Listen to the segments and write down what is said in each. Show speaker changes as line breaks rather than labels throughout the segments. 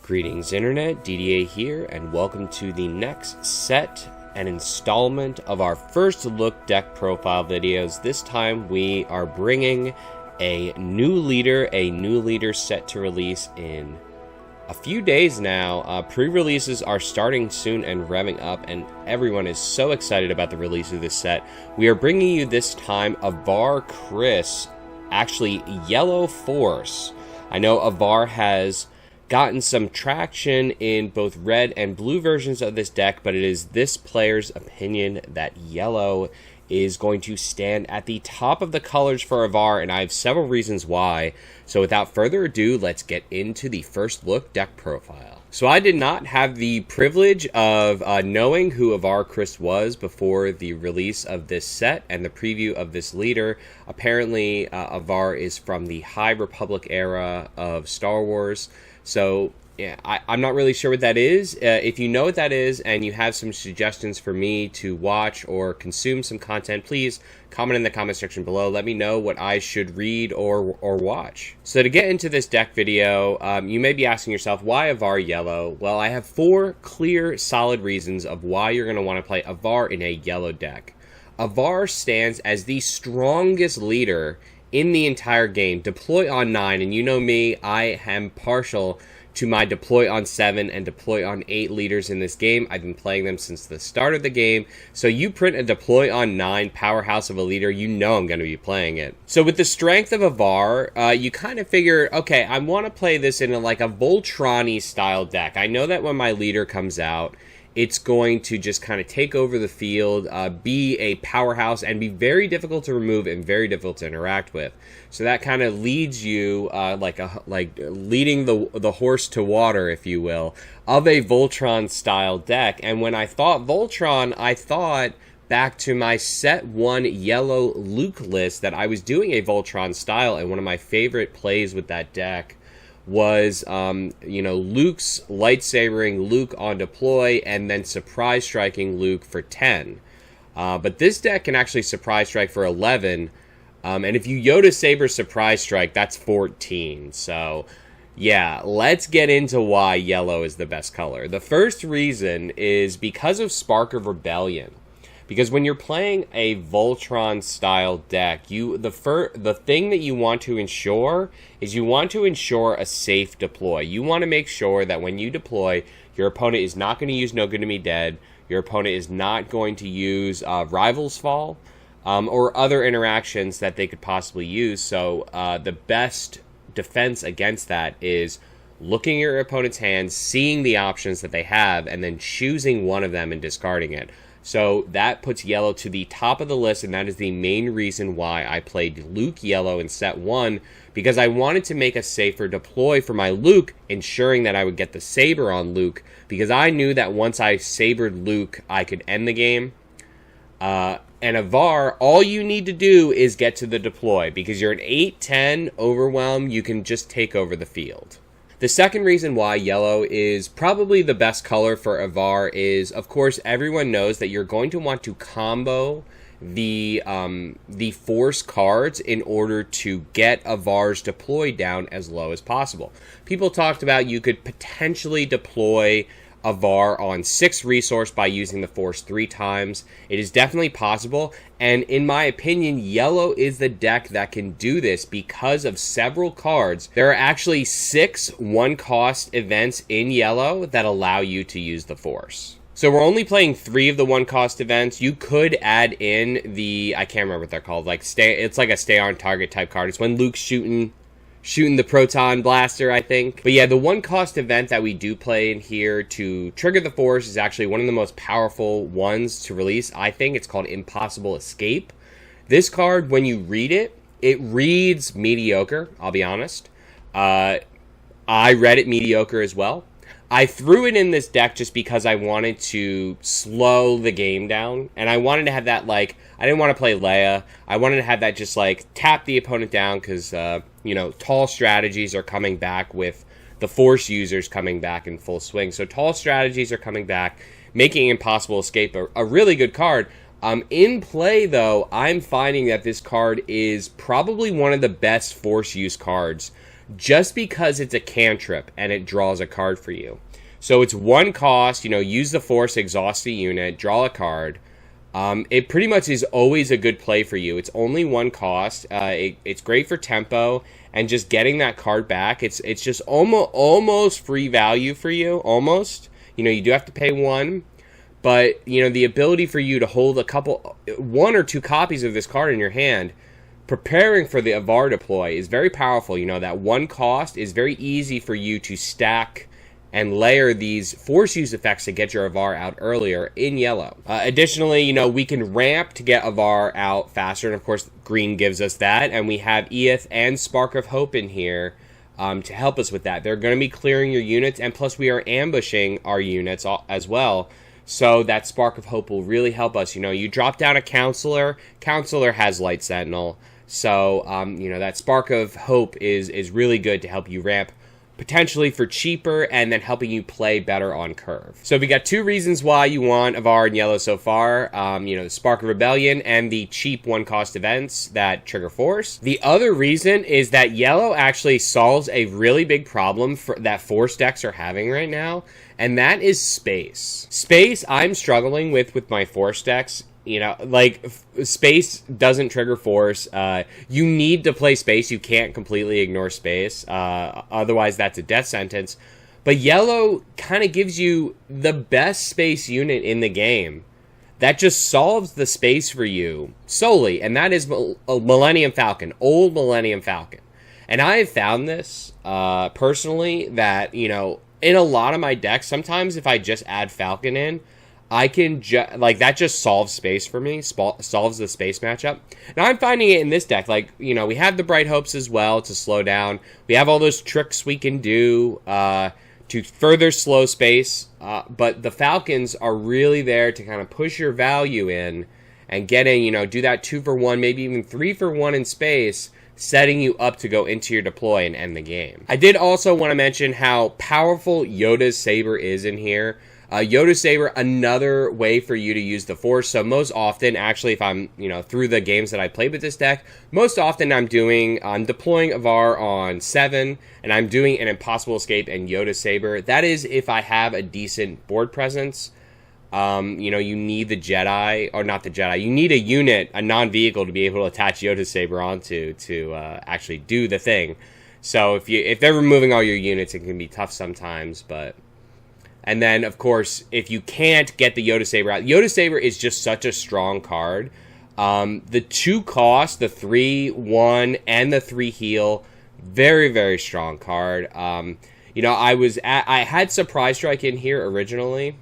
Greetings Internet, DDA here, and welcome to the next set and installment of our first look deck profile videos. This time we are bringing a new leader set to release in a few days now. Pre-releases are starting soon and revving up, and everyone is so excited about the release of this set. We are bringing you this time Avar Kriss, actually Yellow Force. I know Avar has gotten some traction in both red and blue versions of this deck, but it is this player's opinion that yellow is going to stand at the top of the colors for Avar, and I have several reasons why. So without further ado, let's get into the first look deck profile. So I did not have the privilege of knowing who Avar Kriss was before the release of this set and the preview of this leader. Apparently, Avar is from the High Republic era of Star Wars. So yeah, I'm not really sure what that is. If you know what that is and you have some suggestions for me to watch or consume some content, please comment in the comment section below. Let me know what I should read or watch. So to get into this deck video, you may be asking yourself, why Avar yellow? Well, I have 4 clear, solid reasons of why you're going to want to play Avar in a yellow deck. Avar stands as the strongest leader in the entire game. Deploy on 9, and you know me, I am partial to my deploy on 7 and deploy on 8 leaders in this game. I've been playing them since the start of the game. So you print a deploy on 9 powerhouse of a leader, you know I'm going to be playing it. So with the strength of Avar, you kind of figure, okay, I want to play this in like a Voltron-y style deck. I know that when my leader comes out, it's going to just kind of take over the field, be a powerhouse, and be very difficult to remove and very difficult to interact with. So that kind of leads you, like leading the horse to water, if you will, of a Voltron-style deck. And when I thought Voltron, I thought back to my set 1 yellow Luke list that I was doing a Voltron style, and one of my favorite plays with that deck was, Luke's lightsabering Luke on deploy and then surprise striking Luke for 10. But this deck can actually surprise strike for 11. And if you Yoda Saber surprise strike, that's 14. So yeah, let's get into why yellow is the best color. The first reason is because of Spark of Rebellion. Because when you're playing a Voltron-style deck, the thing that you want to ensure is you want to ensure a safe deploy. You want to make sure that when you deploy, your opponent is not going to use No Good to Me Dead, your opponent is not going to use Rival's Fall, or other interactions that they could possibly use. So the best defense against that is looking at your opponent's hands, seeing the options that they have, and then choosing one of them and discarding it. So that puts yellow to the top of the list, and that is the main reason why I played Luke yellow in set 1, because I wanted to make a safer deploy for my Luke, ensuring that I would get the saber on Luke, because I knew that once I sabered Luke, I could end the game. And Avar, all you need to do is get to the deploy, because you're an 8-10 overwhelm, you can just take over the field. The second reason why yellow is probably the best color for Avar is, of course, everyone knows that you're going to want to combo the force cards in order to get Avar's deploy down as low as possible. People talked about you could potentially deploy Avar on 6 resource by using the force 3 times. It is definitely possible, and in my opinion, yellow is the deck that can do this because of several cards. There are actually 6 1-cost events in yellow that allow you to use the force. So we're only playing 3 of the 1-cost events. You could add in the, I can't remember what they're called, it's like a stay on target type card. It's when Luke's shooting the proton blaster, I think. But yeah, the 1-cost event that we do play in here to trigger the force is actually one of the most powerful ones to release. I think it's called Impossible Escape. This card, when you read it, it reads mediocre, I'll be honest. I read it mediocre as well. I threw it in this deck just because I wanted to slow the game down, and I wanted to have that, I didn't want to play Leia. I wanted to have that just, tap the opponent down, because, tall strategies are coming back with the Force users coming back in full swing. So tall strategies are coming back, making Impossible Escape a really good card. In play, though, I'm finding that this card is probably one of the best Force use cards just because it's a cantrip and it draws a card for you. So it's 1 cost, you know, use the force, exhaust the unit, draw a card. It pretty much is always a good play for you. It's only 1 cost. It's great for tempo and just getting that card back. It's just almost free value for you, almost. You know, you do have to pay 1, but you know, the ability for you to hold 1 or 2 copies of this card in your hand, preparing for the Avar deploy, is very powerful. You know, that 1 cost is very easy for you to stack and layer these force use effects to get your Avar out earlier in yellow. Additionally, you know, we can ramp to get Avar out faster, and of course green gives us that, and we have Eoth and Spark of Hope in here to help us with that. They're going to be clearing your units, and plus we are ambushing our units as well, so that Spark of Hope will really help us. You know, you drop down a Counselor has Light Sentinel, so you know, that Spark of Hope is really good to help you ramp potentially for cheaper, and then helping you play better on curve. So we got 2 reasons why you want Avar in yellow so far. You know, the Spark of Rebellion and the cheap 1 cost events that trigger force. The other reason is that yellow actually solves a really big problem that force decks are having right now, and that is space. Space I'm struggling with my force decks. You know, like, space doesn't trigger force. You need to play space. You can't completely ignore space. Otherwise, that's a death sentence. But yellow kind of gives you the best space unit in the game that just solves the space for you solely. And that is Millennium Falcon, old Millennium Falcon. And I have found this, personally, that, you know, in a lot of my decks, sometimes if I just add Falcon in, I can like, that just solves space for me, solves the space matchup. Now I'm finding it in this deck, like, you know, we have the Bright Hopes as well to slow down. We have all those tricks we can do to further slow space, but the Falcons are really there to kind of push your value in and get in, you know, do that 2 for 1, maybe even 3 for 1 in space, setting you up to go into your deploy and end the game. I did also want to mention how powerful Yoda's Saber is in here. Yoda's Saber, another way for you to use the force. So most often, actually, if I'm, you know, through the games that I played with this deck, most often I'm deploying Avar on 7, and I'm doing an Impossible Escape and Yoda's Saber. That is if I have a decent board presence. You know, you need the Jedi, or not the Jedi, you need a unit, a non-vehicle, to be able to attach Yoda's Saber onto to actually do the thing. So if they're removing all your units, it can be tough sometimes, but... And then, of course, if you can't get the Yoda Saber out, Yoda Saber is just such a strong card. The 2 cost, the 3/1 and the 3 heal, very, very strong card. You know, I had Surprise Strike in here originally,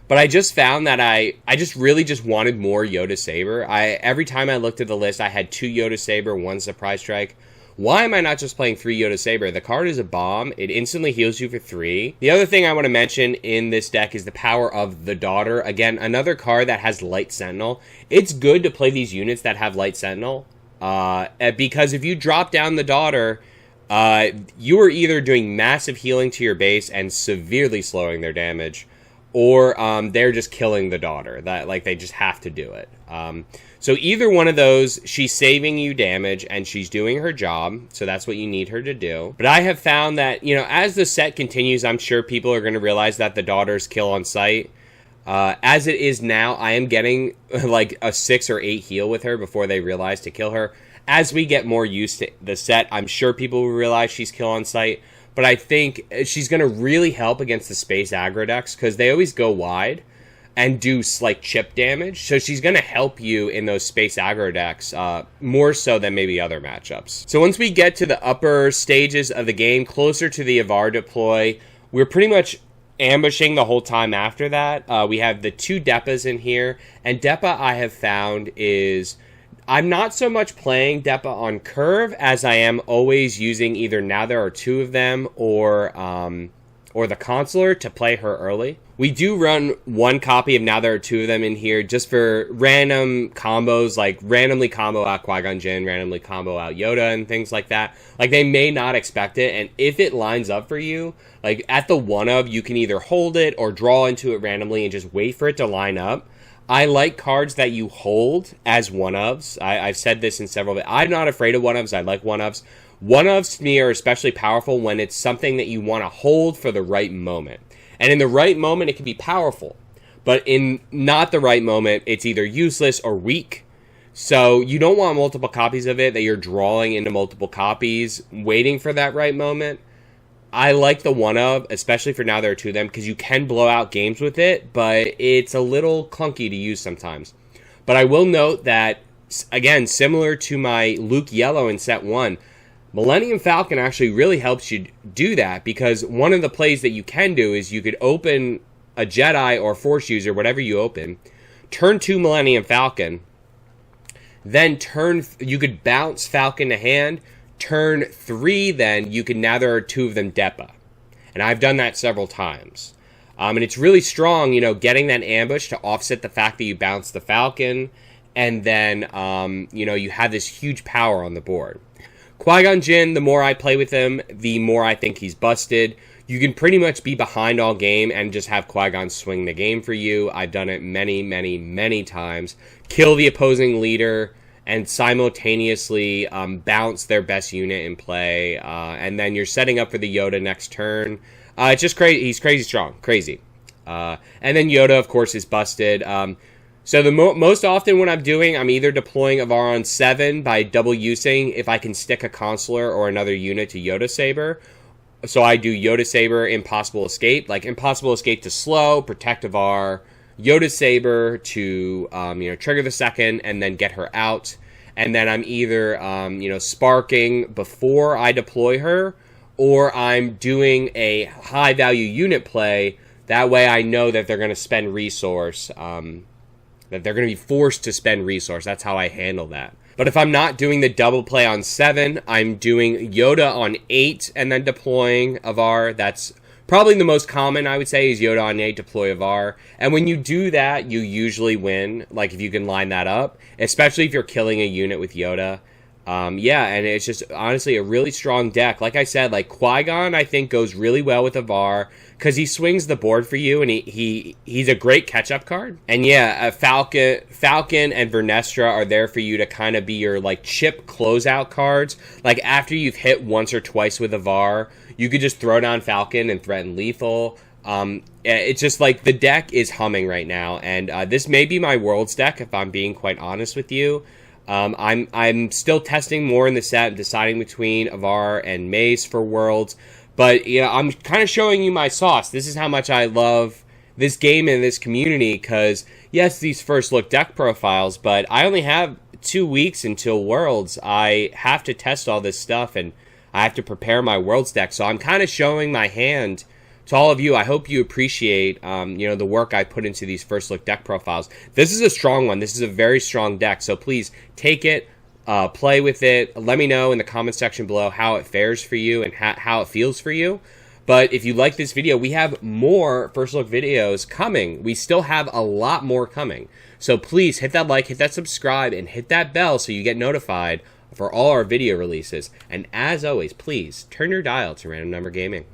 but I just found that I just really just wanted more Yoda Saber. Every time I looked at the list, I had 2 Yoda Saber, 1 Surprise Strike. Why am I not just playing 3 Yoda Saber? The card is a bomb. It instantly heals you for 3. The other thing I want to mention in this deck is the power of the Daughter. Again, another card that has Light Sentinel. It's good to play these units that have Light Sentinel, because if you drop down the Daughter, you are either doing massive healing to your base and severely slowing their damage, or they're just killing the Daughter. That, like, they just have to do it. So either one of those, she's saving you damage and she's doing her job, so that's what you need her to do. But I have found that, you know, as the set continues, I'm sure people are going to realize that the Daughters kill on sight. As it is now, I am getting like a 6 or 8 heal with her before they realize to kill her. As we get more used to the set, I'm sure people will realize she's kill on sight. But I think she's going to really help against the space aggro decks, because they always go wide and do, like, chip damage. So she's going to help you in those space aggro decks, more so than maybe other matchups. So once we get to the upper stages of the game, closer to the Avar deploy, we're pretty much ambushing the whole time after that. We have the 2 Deppas in here, and Deppa, I have found, is... I'm not so much playing Deppa on curve as I am always using either Now There Are 2 of them or the Consular to play her early. We do run 1 copy of Now There Are 2 of them in here just for random combos, like randomly combo out Qui-Gon Jinn, randomly combo out Yoda, and things like that. Like, they may not expect it, and if it lines up for you, like at the 1-of, you can either hold it or draw into it randomly and just wait for it to line up. I like cards that you hold as 1-ofs. I've said this in several... I'm not afraid of 1-ofs. I like 1-ofs. One-ofs to me are especially powerful when it's something that you want to hold for the right moment. And in the right moment, it can be powerful. But in not the right moment, it's either useless or weak. So you don't want multiple copies of it that you're drawing into multiple copies, waiting for that right moment. I like the one-of, especially for now there are two of them, because you can blow out games with it, but it's a little clunky to use sometimes. But I will note that, again, similar to my Luke Yellow in set 1, Millennium Falcon actually really helps you do that, because one of the plays that you can do is you could open a Jedi or Force user, whatever you open, turn 2 Millennium Falcon, then you could bounce Falcon to hand, turn 3, then you can, now there are 2 of them Depa. And I've done that several times. And it's really strong, getting that ambush to offset the fact that you bounce the Falcon, and then, you have this huge power on the board. Qui-Gon Jinn, the more I play with him, the more I think he's busted. You can pretty much be behind all game and just have Qui-Gon swing the game for you. I've done it many, many, many times. Kill the opposing leader and simultaneously bounce their best unit in play. And then you're setting up for the Yoda next turn. It's just crazy. He's crazy strong. Crazy. And then Yoda, of course, is busted. So the most often when I'm either deploying Avar on 7 by double using if I can stick a Consular or another unit to Yoda Saber. So I do Yoda Saber, Impossible Escape. Like Impossible Escape to slow, protect Avar, Yoda Saber to, trigger the second and then get her out. And then I'm either, sparking before I deploy her, or I'm doing a high-value unit play. That way I know that they're going to spend resource, that they're going to be forced to spend resource. That's how I handle that. But if I'm not doing the double play on 7, I'm doing Yoda on 8 and then deploying Avar. That's probably the most common, I would say, is Yoda on 8, deploy Avar. And when you do that, you usually win, like if you can line that up, especially if you're killing a unit with Yoda. And it's just honestly a really strong deck. Like I said, like Qui-Gon, I think goes really well with Avar because he swings the board for you, and he's a great catch-up card. And yeah, Falcon and Vernestra are there for you to kind of be your like chip closeout cards. Like after you've hit once or twice with Avar, you could just throw down Falcon and threaten lethal. It's just like the deck is humming right now, and this may be my Worlds deck if I'm being quite honest with you. I'm still testing more in the set, deciding between Avar and Mace for Worlds. But, I'm kind of showing you my sauce. This is how much I love this game and this community. Because, yes, these first look deck profiles, but I only have 2 weeks until Worlds. I have to test all this stuff, and I have to prepare my Worlds deck. So I'm kind of showing my hand to all of you. I hope you appreciate, the work I put into these first look deck profiles. This is a strong one. This is a very strong deck. So please take it, play with it. Let me know in the comment section below how it fares for you and how it feels for you. But if you like this video, we have more first look videos coming. We still have a lot more coming. So please hit that like, hit that subscribe, and hit that bell so you get notified for all our video releases. And as always, please turn your dial to Random Number Gaming.